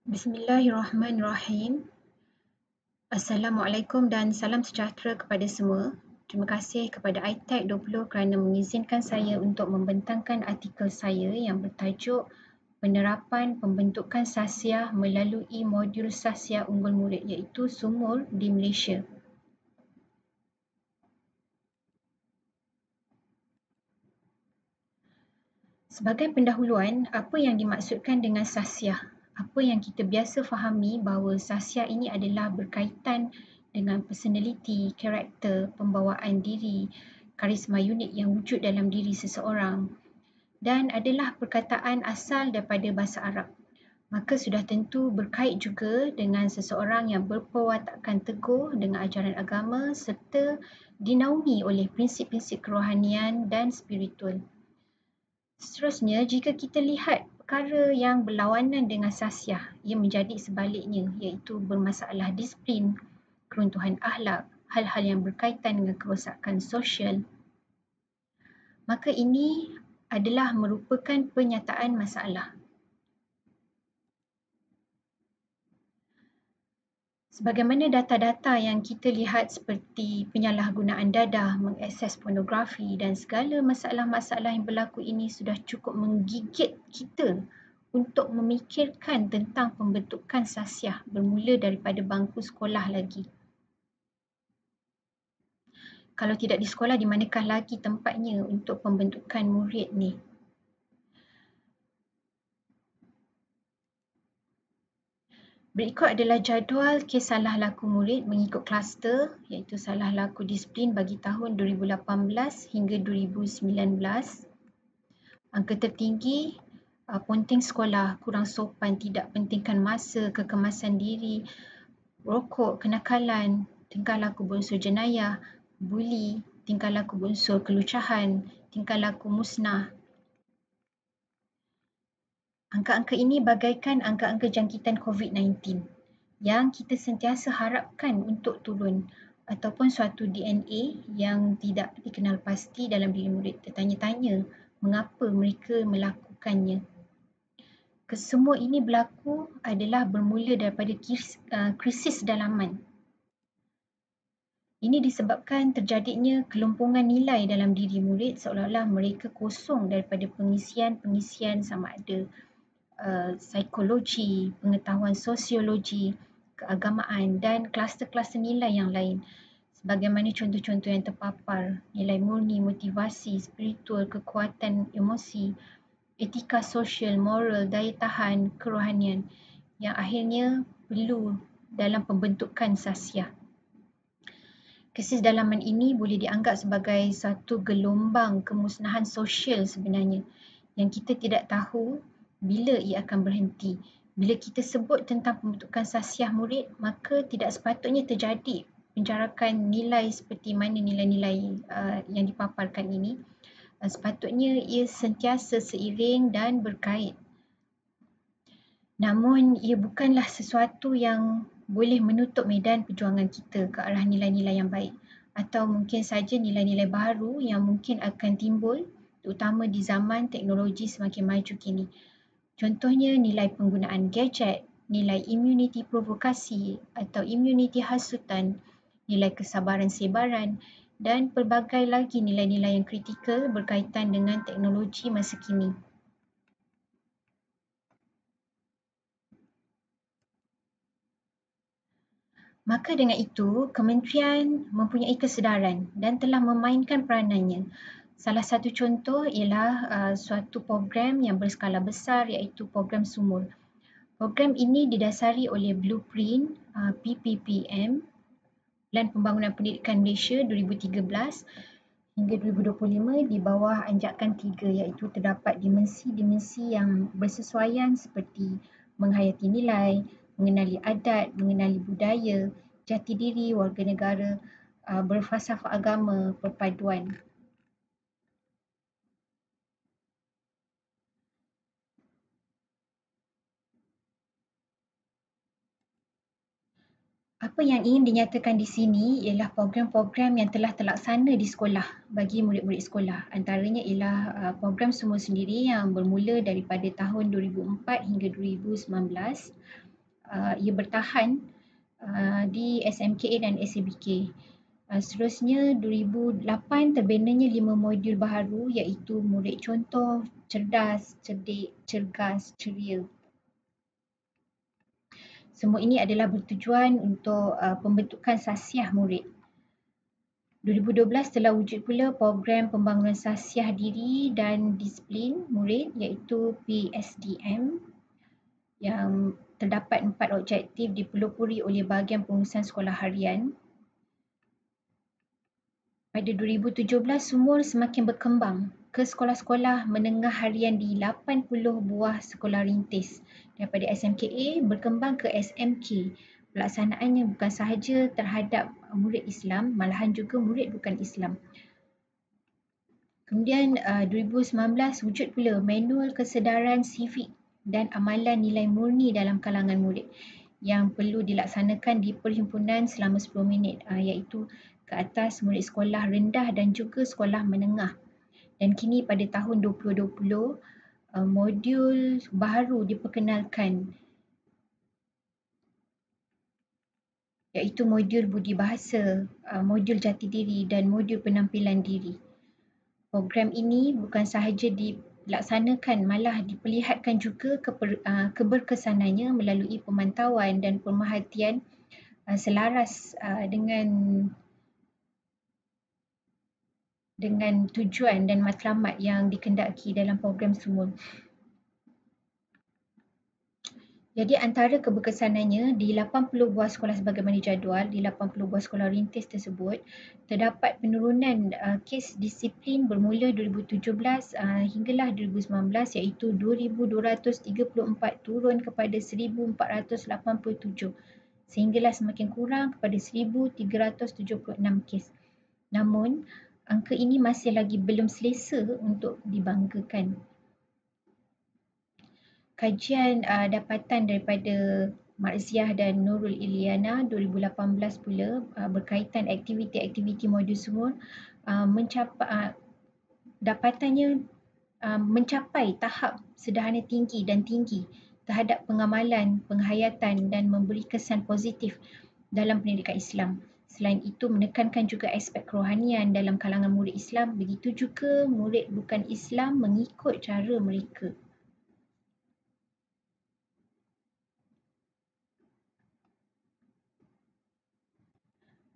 Bismillahirrahmanirrahim. Assalamualaikum dan salam sejahtera kepada semua. Terima kasih kepada iTech 20 kerana mengizinkan saya untuk membentangkan artikel saya yang bertajuk Penerapan Pembentukan Sasiah melalui Modul Sasiah Unggul Murid iaitu Sumur di Malaysia. Sebagai pendahuluan, apa yang dimaksudkan dengan sasiah? Apa yang kita biasa fahami bahawa sasiah ini adalah berkaitan dengan personaliti, karakter, pembawaan diri, karisma unik yang wujud dalam diri seseorang dan adalah perkataan asal daripada bahasa Arab. Maka sudah tentu berkait juga dengan seseorang yang berperwatakan teguh dengan ajaran agama serta dinaungi oleh prinsip-prinsip kerohanian dan spiritual. Seterusnya, jika kita lihat perkara yang berlawanan dengan sasiah, ia menjadi sebaliknya iaitu bermasalah disiplin, keruntuhan akhlak, hal-hal yang berkaitan dengan kerosakan sosial. Maka ini adalah merupakan penyataan masalah. Sebagaimana data-data yang kita lihat seperti penyalahgunaan dadah, mengakses pornografi dan segala masalah-masalah yang berlaku ini sudah cukup menggigit kita untuk memikirkan tentang pembentukan sasiah bermula daripada bangku sekolah lagi. Kalau tidak di sekolah, di manakah lagi tempatnya untuk pembentukan murid ni? Berikut adalah jadual kes salah laku murid mengikut kluster iaitu salah laku disiplin bagi tahun 2018 hingga 2019. Angka tertinggi, ponteng sekolah, kurang sopan, tidak pentingkan masa, kekemasan diri, rokok, kenakalan, tingkah laku berunsur jenayah, buli, tingkah laku berunsur kelucahan, tingkah laku musnah. Angka-angka ini bagaikan angka-angka jangkitan COVID-19 yang kita sentiasa harapkan untuk turun ataupun suatu DNA yang tidak dikenal pasti dalam diri murid tertanya-tanya mengapa mereka melakukannya. Kesemua ini berlaku adalah bermula daripada krisis dalaman. Ini disebabkan terjadinya kelumpungan nilai dalam diri murid seolah-olah mereka kosong daripada pengisian sama ada psikologi, pengetahuan sosiologi, keagamaan dan kluster-kluster nilai yang lain. Sebagaimana contoh-contoh yang terpapar, nilai murni, motivasi, spiritual, kekuatan emosi, etika sosial, moral, daya tahan, kerohanian yang akhirnya perlu dalam pembentukan sasiah. Krisis dalaman ini boleh dianggap sebagai satu gelombang kemusnahan sosial sebenarnya yang kita tidak tahu bila ia akan berhenti. Bila kita sebut tentang pembentukan sasiah murid, maka tidak sepatutnya terjadi penjarakan nilai seperti mana nilai-nilai yang dipaparkan ini. Sepatutnya ia sentiasa seiring dan berkait. Namun ia bukanlah sesuatu yang boleh menutup medan perjuangan kita ke arah nilai-nilai yang baik atau mungkin saja nilai-nilai baru yang mungkin akan timbul terutama di zaman teknologi semakin maju kini. Contohnya nilai penggunaan gadget, nilai immuniti provokasi atau immuniti hasutan, nilai kesabaran sebaran dan pelbagai lagi nilai-nilai yang kritikal berkaitan dengan teknologi masa kini. Maka dengan itu, kementerian mempunyai kesedaran dan telah memainkan peranannya. Salah satu contoh ialah suatu program yang berskala besar iaitu program Sumur. Program ini didasari oleh Blueprint PPPM, Plan Pembangunan Pendidikan Malaysia 2013 hingga 2025 di bawah anjakan 3 iaitu terdapat dimensi-dimensi yang bersesuaian seperti menghayati nilai, mengenali adat, mengenali budaya, jati diri warga negara, berfalsafah agama, perpaduan. Apa yang ingin dinyatakan di sini ialah program-program yang telah terlaksana di sekolah bagi murid-murid sekolah. Antaranya ialah program Sumur sendiri yang bermula daripada tahun 2004 hingga 2019 ia bertahan di SMKA dan SABK. Seterusnya 2008 terbinanya 5 modul baharu iaitu murid contoh, cerdas, cerdik, cergas, ceria. Semua ini adalah bertujuan untuk pembentukan sasiah murid. 2012 telah wujud pula program pembangunan sasiah diri dan disiplin murid iaitu PSDM yang terdapat 4 objektif dipelopori oleh bahagian pengurusan sekolah harian. Pada 2017, Sumur semakin berkembang ke sekolah-sekolah menengah harian di 80 buah sekolah rintis. Daripada SMKA berkembang ke SMK. Pelaksanaannya bukan sahaja terhadap murid Islam, malahan juga murid bukan Islam. Kemudian 2019 wujud pula manual kesedaran sivik dan amalan nilai murni dalam kalangan murid yang perlu dilaksanakan di perhimpunan selama 10 minit iaitu ke atas murid sekolah rendah dan juga sekolah menengah. Dan kini pada tahun 2020 modul baru diperkenalkan iaitu modul budi bahasa, modul jati diri dan modul penampilan diri. Program ini bukan sahaja dilaksanakan malah diperlihatkan juga keberkesanannya melalui pemantauan dan pemerhatian selaras dengan tujuan dan matlamat yang dikendaki dalam program Sumur. Jadi antara keberkesanannya di 80 buah sekolah sebagaimana jadual, di 80 buah sekolah rintis tersebut, terdapat penurunan kes disiplin bermula 2017 hinggalah 2019 iaitu 2,234 turun kepada 1,487 sehinggalah semakin kurang kepada 1,376 kes. Namun, angka ini masih lagi belum selesa untuk dibanggakan. Kajian dapatan daripada Marziah dan Nurul Iliana 2018 pula berkaitan aktiviti-aktiviti modul Sumur dapatannya mencapai tahap sederhana tinggi dan tinggi terhadap pengamalan, penghayatan dan memberi kesan positif dalam pendidikan Islam. Selain itu menekankan juga aspek kerohanian dalam kalangan murid Islam, begitu juga murid bukan Islam mengikut cara mereka.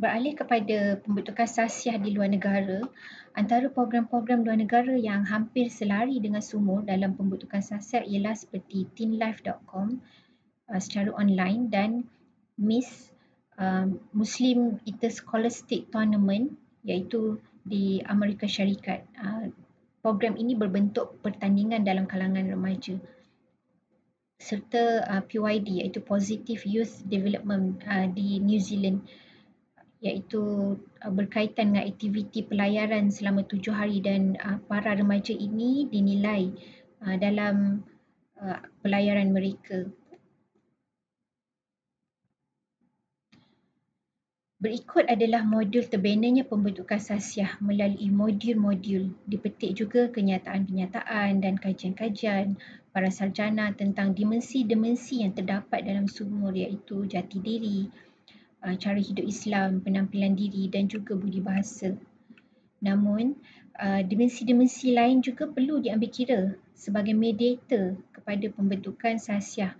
Beralih kepada pembentukan sasiah di luar negara, antara program-program luar negara yang hampir selari dengan Sumur dalam pembentukan sasiah ialah seperti teenlife.com secara online dan MIS Muslim Interscholastic Tournament iaitu di Amerika Syarikat. Program ini berbentuk pertandingan dalam kalangan remaja serta PYD iaitu Positive Youth Development di New Zealand iaitu berkaitan dengan aktiviti pelayaran selama 7 hari dan para remaja ini dinilai dalam pelayaran mereka. Berikut adalah modul terbinanya pembentukan sasiah melalui modul-modul. Dipetik juga kenyataan-kenyataan dan kajian-kajian para sarjana tentang dimensi-dimensi yang terdapat dalam Sumur iaitu jati diri, cara hidup Islam, penampilan diri dan juga budi bahasa. Namun, dimensi-dimensi lain juga perlu diambil kira sebagai mediator kepada pembentukan sasiah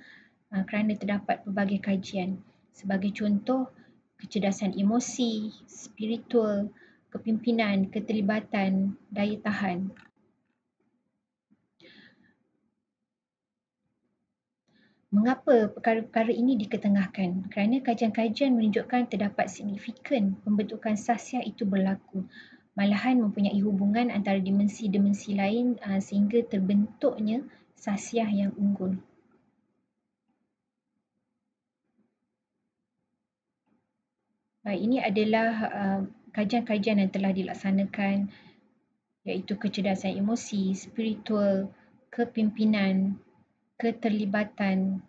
kerana terdapat pelbagai kajian. Sebagai contoh, kecerdasan emosi, spiritual, kepimpinan, keterlibatan, daya tahan. Mengapa perkara-perkara ini diketengahkan? Kerana kajian-kajian menunjukkan terdapat signifikan pembentukan sasiah itu berlaku. Malahan mempunyai hubungan antara dimensi-dimensi lain sehingga terbentuknya sasiah yang unggul. Baik, ini adalah kajian-kajian yang telah dilaksanakan iaitu kecerdasan emosi, spiritual, kepimpinan, keterlibatan,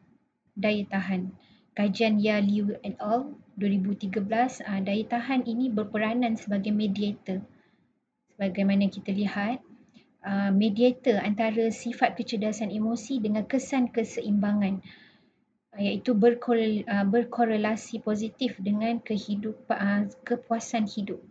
daya tahan. Kajian Ya Liu et al. 2013, daya tahan ini berperanan sebagai mediator. Sebagaimana kita lihat, mediator antara sifat kecerdasan emosi dengan kesan keseimbangan. iaitu berkorelasi positif dengan kepuasan hidup.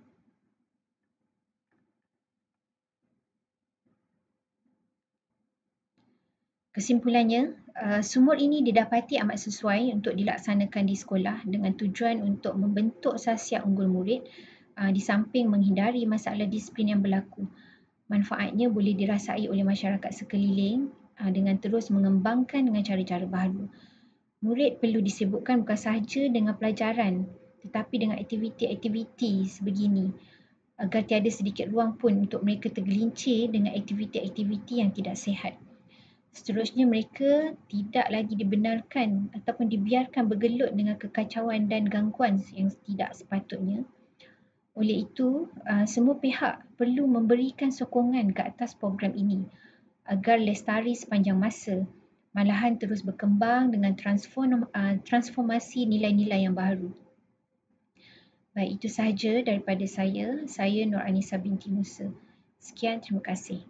Kesimpulannya, sumur ini didapati amat sesuai untuk dilaksanakan di sekolah dengan tujuan untuk membentuk sasiak unggul murid di samping menghindari masalah disiplin yang berlaku. Manfaatnya boleh dirasai oleh masyarakat sekeliling dengan terus mengembangkan dengan cara-cara baru. Murid perlu disibukkan bukan sahaja dengan pelajaran tetapi dengan aktiviti-aktiviti sebegini agar tiada sedikit ruang pun untuk mereka tergelincir dengan aktiviti-aktiviti yang tidak sihat. Seterusnya, mereka tidak lagi dibenarkan ataupun dibiarkan bergelut dengan kekacauan dan gangguan yang tidak sepatutnya. Oleh itu, semua pihak perlu memberikan sokongan ke atas program ini agar lestari sepanjang masa, malahan terus berkembang dengan transformasi nilai-nilai yang baru. Baik, itu sahaja daripada saya. Saya Nur Anisa binti Musa. Sekian, terima kasih.